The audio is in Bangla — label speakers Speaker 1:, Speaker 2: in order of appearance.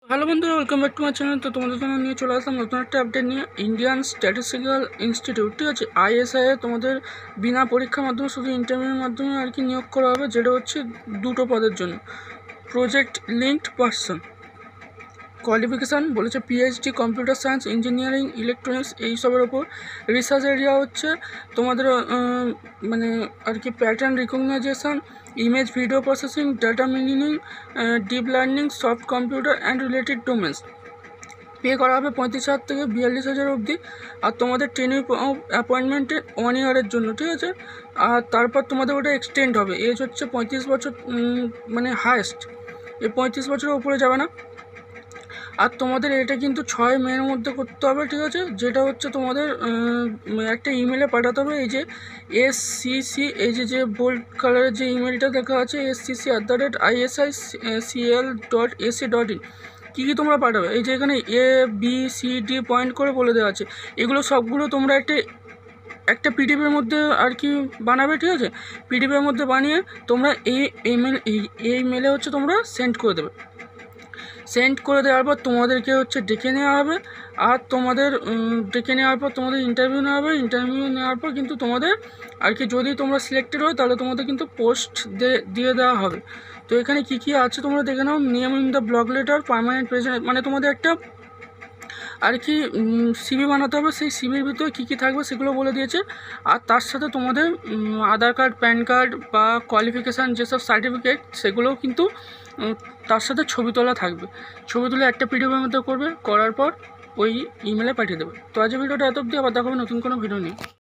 Speaker 1: হ্যালো বন্ধুরা, welcome back to my channel. তো তোমাদের জন্য নিয়ে চলে আসলাম নতুন একটা আপডেট নিয়ে। ইন্ডিয়ান স্ট্যাটিস্টিক্যাল ইনস্টিটিউট, ঠিক আছে, আইএসআই তোমাদের বিনা পরীক্ষার মাধ্যমে শুধু ইন্টারভিউর মাধ্যমে আর কি নিয়োগ করা হবে, যেটা হচ্ছে দুটো পদের জন্য। প্রজেক্ট লিঙ্কড পারসন, কোয়ালিফিকেশান বলেছে PhD, computer science, engineering, electronics এইসবের ওপর। রিসার্চ এরিয়া হচ্ছে তোমাদের মানে আর কি pattern recognition, image video processing, data meaning, deep learning, soft computer and related domains. Pay করা হবে 35,000 থেকে 42,000 অবধি। আর তোমাদের ট্রেনিং অ্যাপয়েন্টমেন্টে 1 ইয়ারের জন্য, ঠিক আছে। আর তারপর তোমাদের ওটা এক্সটেন্ড হবে। এজ হচ্ছে 35 বছর, মানে হায়েস্ট। এই 35 বছরের উপরে যাবে না। আর তোমাদের এটা কিন্তু 6 মের মধ্যে করতে হবে, ঠিক আছে। যেটা হচ্ছে তোমাদের একটা ইমেলে পাঠাতে হবে। এই যে SCC, এই যে বোল্ড কালারের যে ইমেলটা দেখা আছে, SCC@ISICL.ac.in। কী কী তোমরা পাঠাবে, এই যে এখানে ABCD পয়েন্ট করে বলে দেওয়া আছে। এগুলো সবগুলো তোমরা একটা পিডিএফের মধ্যে আর কি বানাবে, ঠিক আছে। পিডিএফের মধ্যে বানিয়ে তোমরা এই মেলে হচ্ছে তোমরা সেন্ড করে দেবে। সেন্ড করে দেওয়ার পর তোমাদেরকে হচ্ছে ডেকে নেওয়া হবে। আর তোমাদের ডেকে নেওয়ার পর তোমাদের ইন্টারভিউ নেওয়া হবে। ইন্টারভিউ নেওয়ার পর কিন্তু তোমাদের আর কি যদি তোমরা সিলেক্টেড হয় তাহলে তোমাদের কিন্তু পোস্ট দিয়ে দেওয়া হবে। তো এখানে কী কী আছে তোমরা দেখে নাও। Name in the block letter, permanent present, মানে তোমাদের একটা আর কি সিভি বানাতে হবে। সেই সিভির ভিতরে কী কী থাকবে সেগুলো বলে দিয়েছে। আর তার সাথে তোমাদের আধার কার্ড, প্যান কার্ড বা কোয়ালিফিকেশান যেসব সার্টিফিকেট, সেগুলোও কিন্তু তার সাথে ছবি তোলা থাকবে। ছবি তুলে একটা পিডিএফের মধ্যে করবে, করার পর ওই ইমেলে পাঠিয়ে দেবে। তো আজ ভিডিওটা এত অবধি, আবার দেখা হবে নতুন কোনো ভিডিও নিয়ে।